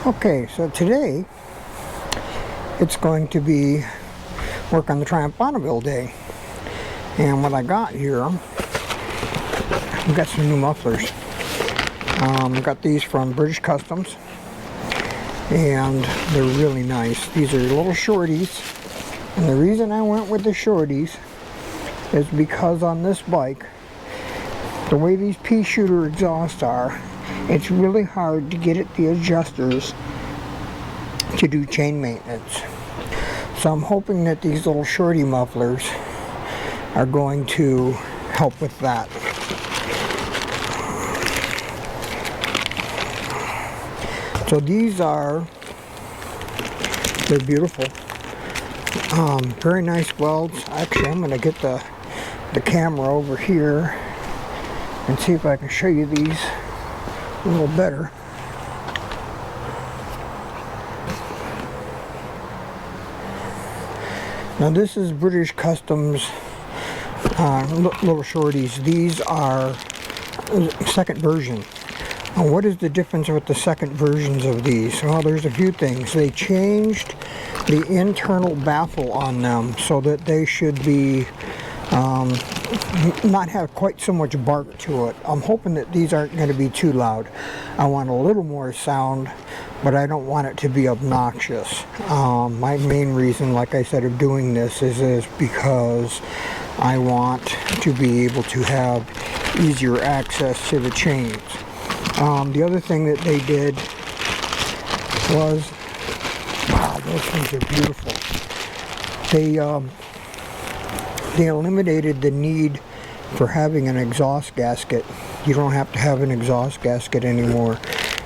Okay, so today it's going to be work on the Triumph Bonneville day, and what I got here, I've got some new mufflers. I got these from British Customs, and they're really nice. These are little shorties, and the reason I went with the shorties is because on this bike, the way these pea shooter exhausts are, it's really hard to get at the adjusters to do chain maintenance. So I'm hoping that these little shorty mufflers are going to help with that. So these are, they're beautiful. Very nice welds. Actually, I'm going to get the camera over here and see if I can show you these a little better. Now this is British Customs little shorties. These are second version. Now what is the difference with the second versions of these? Well, there's a few things. They changed the internal baffle on them so that they should be not have quite so much bark to it. I'm hoping that these aren't going to be too loud. I want a little more sound, but I don't want it to be obnoxious. My main reason, like I said, of doing this is because I want to be able to have easier access to the chains. The other thing that they did was, wow, those things are beautiful. They eliminated the need for having an exhaust gasket. You don't have to have an exhaust gasket anymore.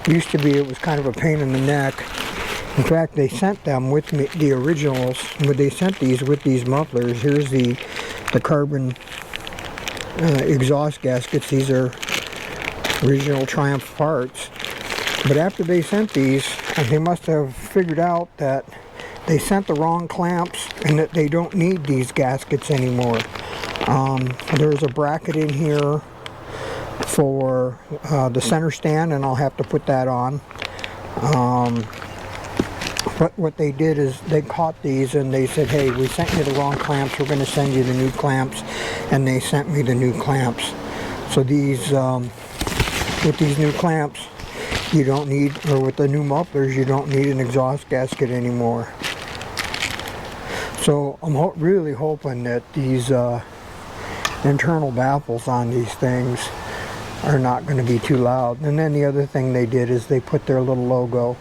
Used to be it was kind of a pain in the neck. In fact, they sent them with me, the originals, when they sent these with these mufflers. Here's the carbon exhaust gaskets. These are original Triumph parts. But after they sent these, they must have figured out that they sent the wrong clamps and that they don't need these gaskets anymore. There's a bracket in here for the center stand, and I'll have to put that on. But what they did is they caught these and they said, hey, we sent you the wrong clamps, we're going to send you the new clamps, and they sent me the new clamps. So these, with these new clamps, you don't need, or with the new mufflers, you don't need an exhaust gasket anymore. So I'm really hoping that these internal baffles on these things are not going to be too loud. And then the other thing they did is they put their little logo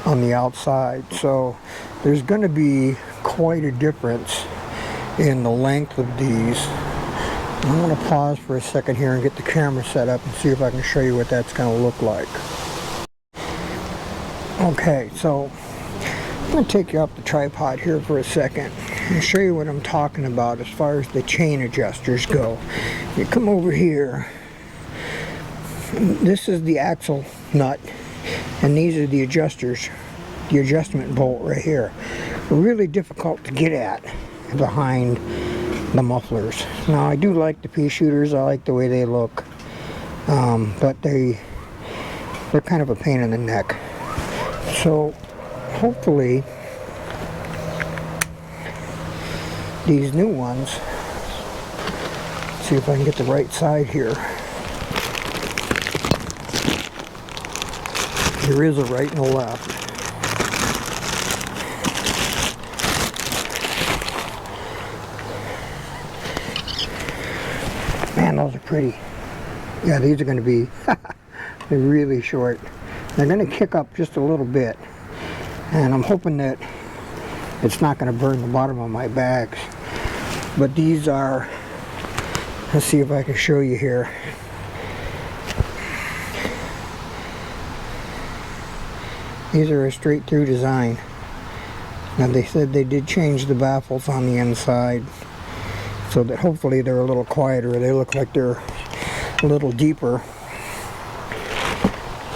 on the outside. So there's going to be quite a difference in the length of these. I'm going to pause for a second here and get the camera set up and see if I can show you what that's going to look like. Okay, so I'm going to take you off the tripod here for a second and show you what I'm talking about as far as the chain adjusters go. You come over here. This is the axle nut, and these are the adjusters, the adjustment bolt right here. Really difficult to get at behind the mufflers. Now I do like the pea shooters. I like the way they look, but they're kind of a pain in the neck. So hopefully these new ones, see if I can get the right side here. There is a right and a left. Man, those are pretty. Yeah, these are going to be they're really short. They're going to kick up just a little bit, and I'm hoping that it's not going to burn the bottom of my bags. But these are, let's see if I can show you here. These are a straight through design. Now they said they did change the baffles on the inside so that hopefully they're a little quieter. They look like they're a little deeper.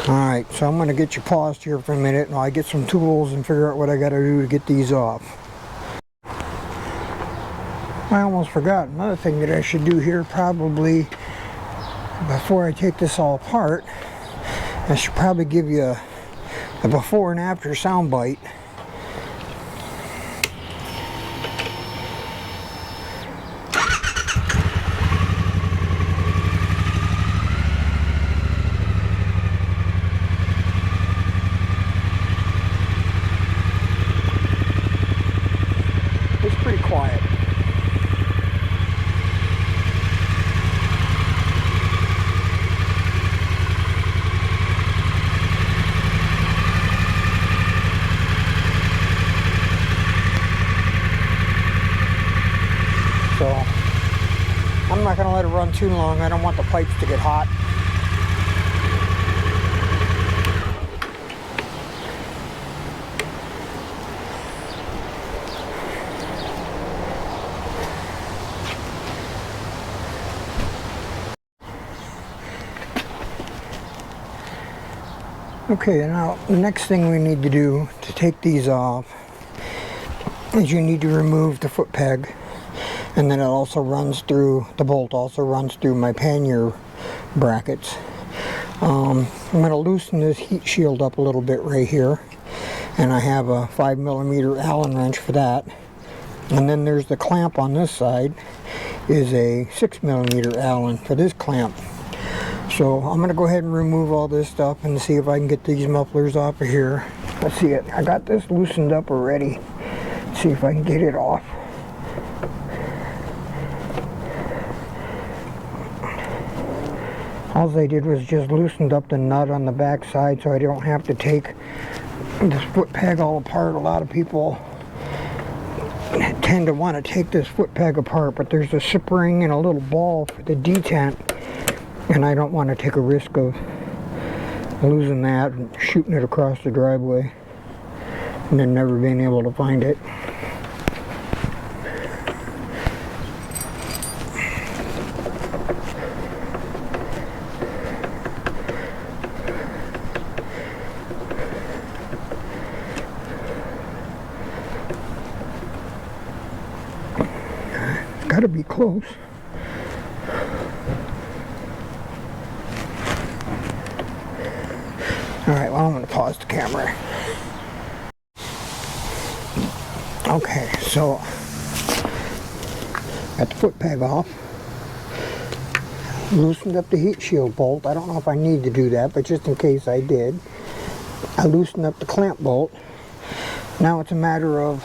Alright, so I'm going to get you paused here for a minute and I'll get some tools and figure out what I got to do to get these off. I almost forgot another thing that I should do here probably before I take this all apart. I should probably give you a before and after sound bite. It's pretty quiet. So I'm not going to let it run too long. I don't want the pipes to get hot. Okay, now the next thing we need to do to take these off is you need to remove the foot peg, and then it also runs through, the bolt also runs through my pannier brackets. I'm going to loosen this heat shield up a little bit right here, and I have a 5mm Allen wrench for that. And then there's the clamp on this side, is a 6mm Allen for this clamp. So I'm going to go ahead and remove all this stuff and see if I can get these mufflers off of here. Let's see it. I got this loosened up already. Let's see if I can get it off. All I did was just loosened up the nut on the back side so I don't have to take this foot peg all apart. A lot of people tend to want to take this foot peg apart, but there's a spring and a little ball for the detent, and I don't want to take a risk of losing that and shooting it across the driveway and then never being able to find it. Got to be close. Alright, well, I'm going to pause the camera. Okay, so got the foot peg off. Loosened up the heat shield bolt. I don't know if I need to do that, but just in case I did. I loosened up the clamp bolt. Now it's a matter of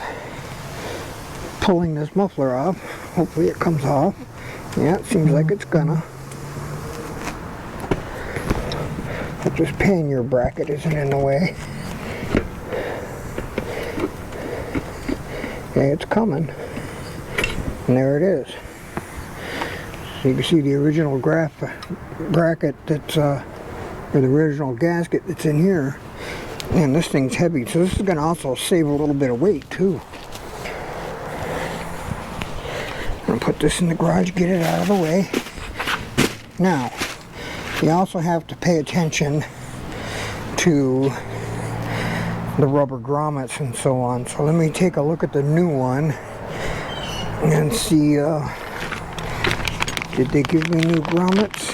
pulling this muffler off. Hopefully it comes off. Yeah, it seems like it's gonna. But this pannier bracket isn't in the way. Okay, it's coming. And there it is. So you can see the original bracket that's, or the original gasket that's in here. And this thing's heavy, so this is gonna also save a little bit of weight too. I'm gonna put this in the garage, get it out of the way. Now, you also have to pay attention to the rubber grommets and so on. So let me take a look at the new one and see, did they give me new grommets?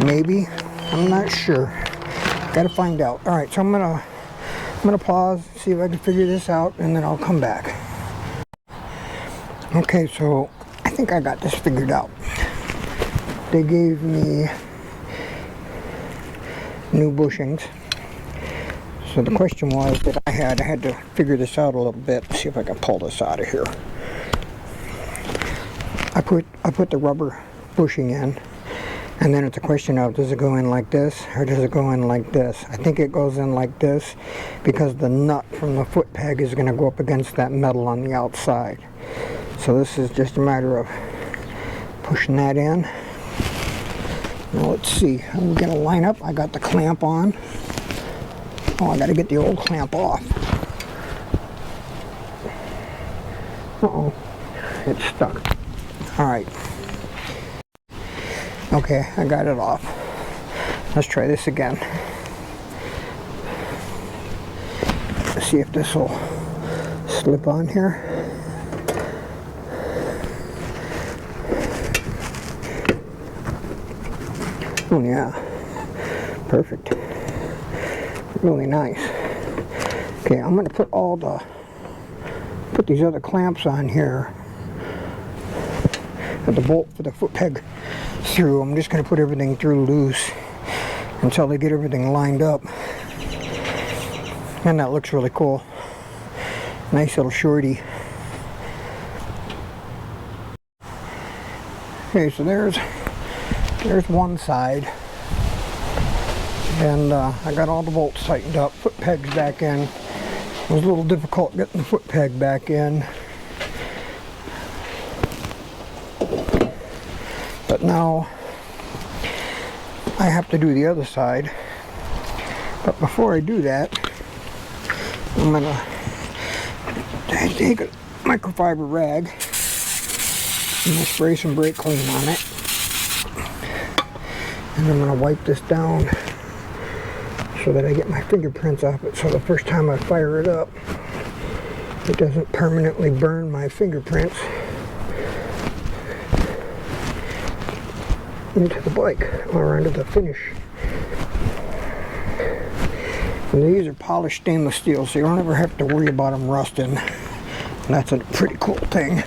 Maybe, I'm not sure. Gotta find out. Alright, so I'm gonna pause, see if I can figure this out, and then I'll come back. Okay, so I think I got this figured out. They gave me new bushings. So the question was that I had to figure this out a little bit, see if I can pull this out of here. I put the rubber bushing in, and then it's a question of, does it go in like this or does it go in like this? I think it goes in like this because the nut from the foot peg is going to go up against that metal on the outside. So this is just a matter of pushing that in. Now let's see, I'm going to line up. I got the clamp on. Oh, I got to get the old clamp off. Uh-oh, it's stuck. Alright. Okay, I got it off. Let's try this again. Let's see if this will slip on here. Oh yeah, Perfect. Really nice. Okay, I'm going to put these other clamps on here. Put the bolt for the foot peg through. I'm just going to put everything through loose until they get everything lined up. And that looks really cool. Nice little shorty. Okay, so there's one side. And I got all the bolts tightened up, foot pegs back in. It was a little difficult getting the foot peg back in. But now I have to do the other side. But before I do that, I'm going to take a microfiber rag and spray some brake clean on it. And I'm going to wipe this down so that I get my fingerprints off it, so the first time I fire it up, it doesn't permanently burn my fingerprints into the bike or into the finish. And these are polished stainless steel, so you don't ever have to worry about them rusting. And that's a pretty cool thing.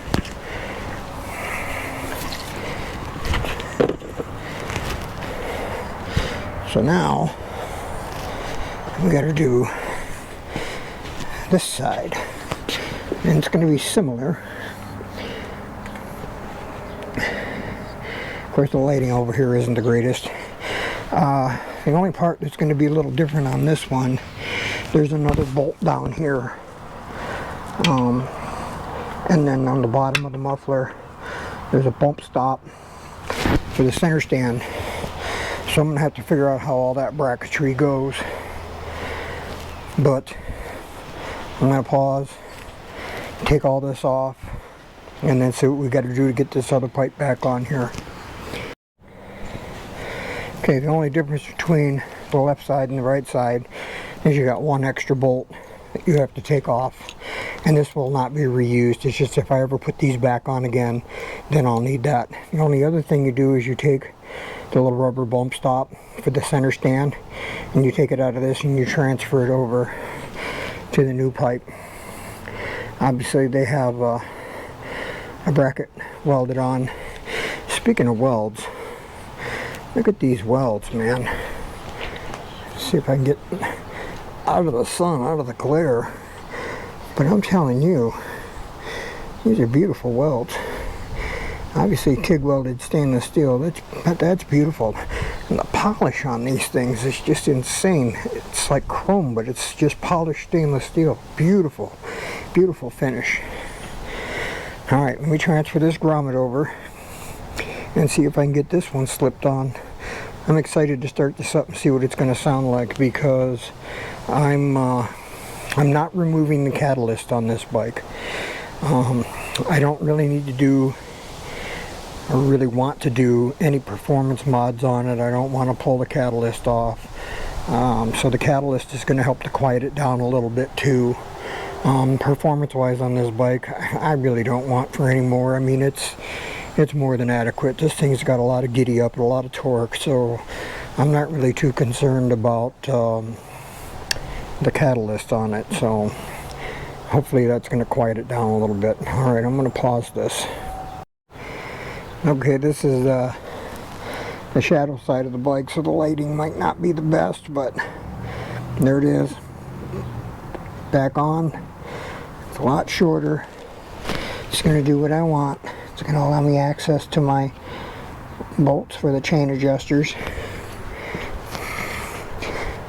So now we got to do this side, and it's going to be similar. Of course, the lighting over here isn't the greatest. The only part that's going to be a little different on this one, there's another bolt down here, and then on the bottom of the muffler there's a bump stop for the center stand. So I'm going to have to figure out how all that bracketry goes. But I'm going to pause, take all this off, and then see what we got to do to get this other pipe back on here. Okay, the only difference between the left side and the right side is you got one extra bolt that you have to take off. And this will not be reused. It's just if I ever put these back on again, then I'll need that. The only other thing you do is you take the little rubber bump stop for the center stand, and you take it out of this and you transfer it over to the new pipe. Obviously they have a bracket welded on. Speaking of welds, look at these welds, man. Let's see if I can get out of the sun, out of the glare. But I'm telling you, these are beautiful welds. Obviously TIG welded stainless steel, that's beautiful. And the polish on these things is just insane. It's like chrome, but it's just polished stainless steel. Beautiful, beautiful finish. Alright, let me transfer this grommet over and see if I can get this one slipped on. I'm excited to start this up and see what it's going to sound like, because I'm not removing the catalyst on this bike. I don't really need to do, or really want to do, any performance mods on it. I don't want to pull the catalyst off. So the catalyst is going to help to quiet it down a little bit too. Performance wise on this bike, I really don't want for any more. I mean, it's more than adequate. This thing's got a lot of giddy up and a lot of torque, so I'm not really too concerned about the catalyst on it. So hopefully that's going to quiet it down a little bit. Alright, I'm going to pause this. Okay, this is the shadow side of the bike, so the lighting might not be the best, but there it is. Back on. It's a lot shorter. It's going to do what I want. It's going to allow me access to my bolts for the chain adjusters.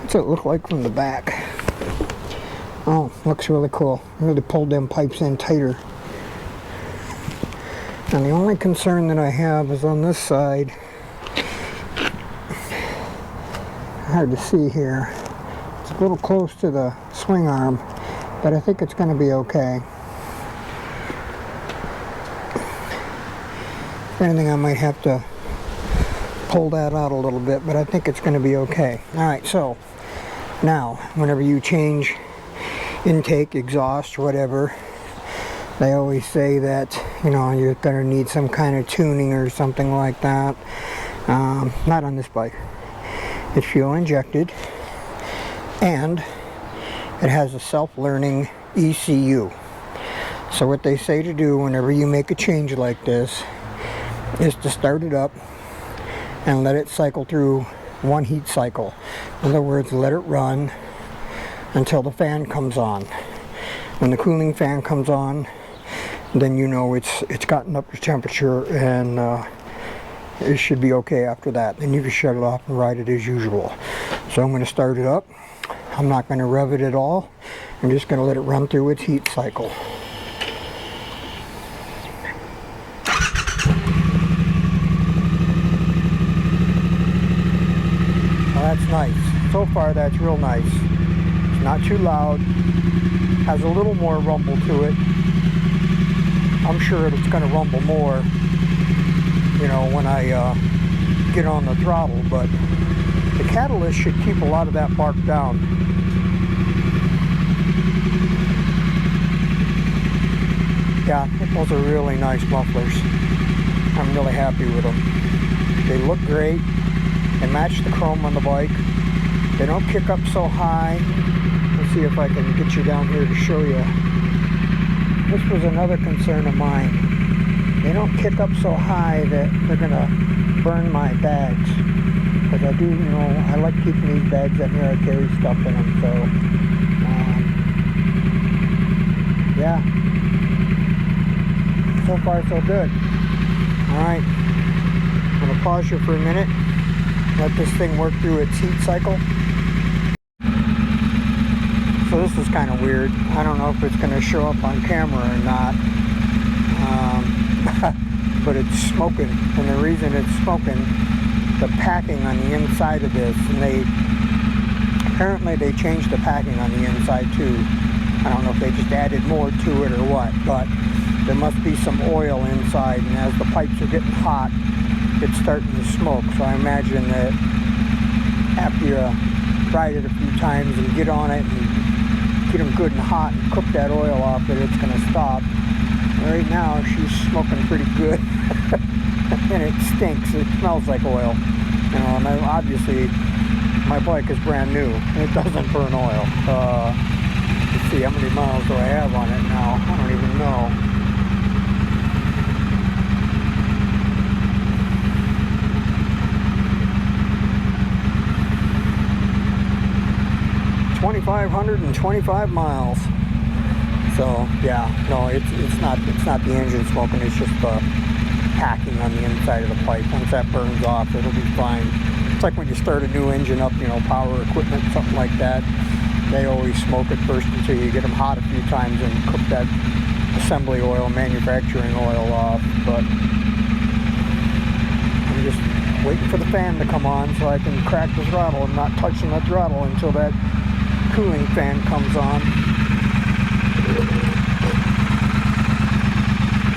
What's it look like from the back? Oh, looks really cool. Really pulled them pipes in tighter. And the only concern that I have is on this side. Hard to see here. It's a little close to the swing arm, but I think it's going to be okay. If anything, I might have to pull that out a little bit, but I think it's going to be okay. Alright, so now, whenever you change intake, exhaust, whatever, they always say that, you know, you're going to need some kind of tuning or something like that. Not on this bike. It's fuel injected, and it has a self-learning ECU. So what they say to do whenever you make a change like this is to start it up and let it cycle through one heat cycle. In other words, let it run until the fan comes on. When the cooling fan comes on, then you know it's gotten up to temperature, and it should be okay after that. Then you can shut it off and ride it as usual. So I'm going to start it up. I'm not going to rev it at all. I'm just going to let it run through its heat cycle. Well, that's nice. So far that's real nice. It's not too loud. Has a little more rumble to it. I'm sure it's going to rumble more, you know, when I get on the throttle, but the catalyst should keep a lot of that bark down. Yeah, those are really nice mufflers. I'm really happy with them. They look great. They match the chrome on the bike. They don't kick up so high. Let's see if I can get you down here to show you. This was another concern of mine. They don't kick up so high that they're going to burn my bags. Because I do, you know, I like keeping these bags up here. I carry stuff in them, so yeah. So far so good. Alright, I'm going to pause you for a minute. Let this thing work through its heat cycle. So this is kind of weird. I don't know if it's going to show up on camera or not. But it's smoking. And the reason it's smoking, the packing on the inside of this, and apparently they changed the packing on the inside too. I don't know if they just added more to it or what, but there must be some oil inside, and as the pipes are getting hot, it's starting to smoke. So I imagine that after you ride it a few times and get on it and get them good and hot and cook that oil off, that it's going to stop. Right now she's smoking pretty good. And it stinks. It smells like oil. You know, and obviously my bike is brand new. It doesn't burn oil. Let's see, how many miles do I have on it now? I don't even know. 2,525 miles. So yeah, no, it's not the engine smoking. It's just the packing on the inside of the pipe. Once that burns off, it'll be fine. It's like when you start a new engine up, you know, power equipment, something like that. They always smoke it first until you get them hot a few times and cook that assembly oil, manufacturing oil off. But I'm just waiting for the fan to come on so I can crack the throttle. I'm not touching the throttle until that cooling fan comes on.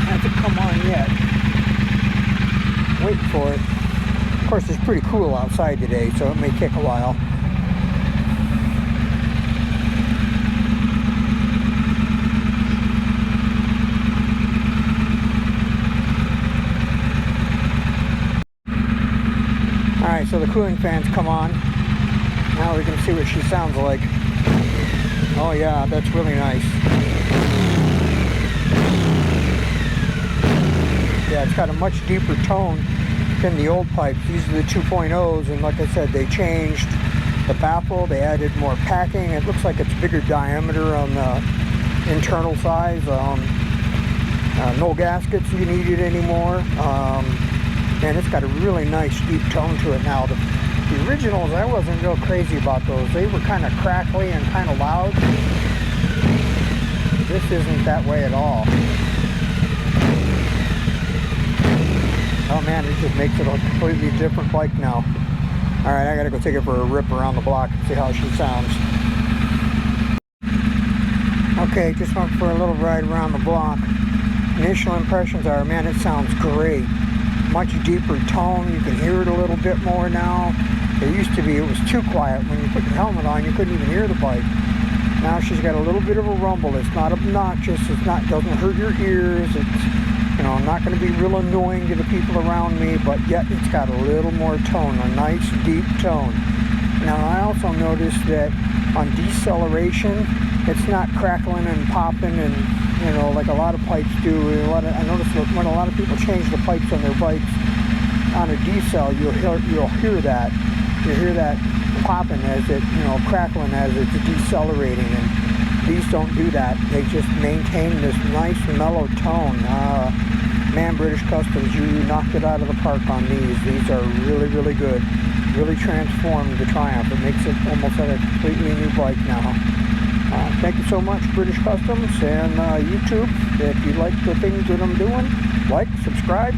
Hasn't come on yet. Wait for it. Of course, it's pretty cool outside today, so it may take a while. Alright, so the cooling fan's come on. Now we can see what she sounds like. Oh yeah, that's really nice. Yeah, it's got a much deeper tone than the old pipes. These are the 2.0s, and like I said, they changed the baffle. They added more packing. It looks like it's bigger diameter on the internal size. No gaskets you needed anymore. And it's got a really nice deep tone to it now. The originals, I wasn't real crazy about those. They were kind of crackly and kind of loud. This isn't that way at all. Oh man, it just makes it a completely different bike now. Alright, I gotta go take it for a rip around the block and see how she sounds. Okay, just went for a little ride around the block. Initial impressions are, man, it sounds great. Much deeper tone. You can hear it a little bit more now. It used to be, it was too quiet. When you put your helmet on, you couldn't even hear the bike. Now she's got a little bit of a rumble. It's not obnoxious. Doesn't hurt your ears. It's, you know, not going to be real annoying to the people around me, but yet it's got a little more tone, a nice deep tone. Now I also noticed that on deceleration, it's not crackling and popping and, you know, like a lot of pipes do. I noticed when a lot of people change the pipes on their bikes on a decel, you'll hear that. You'll hear that popping as it, you know, crackling as it's decelerating. And these don't do that. They just maintain this nice mellow tone. Man, British Customs, you knocked it out of the park on these. These are really, really good. Really transformed the Triumph. It makes it almost like a completely new bike now. Thank you so much, British Customs and YouTube. If you like the things that I'm doing, like, subscribe.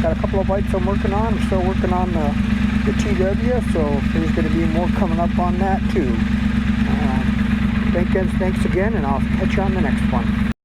Got a couple of bikes I'm working on. I'm still working on the TW, so there's going to be more coming up on that too. Thanks again, and I'll catch you on the next one.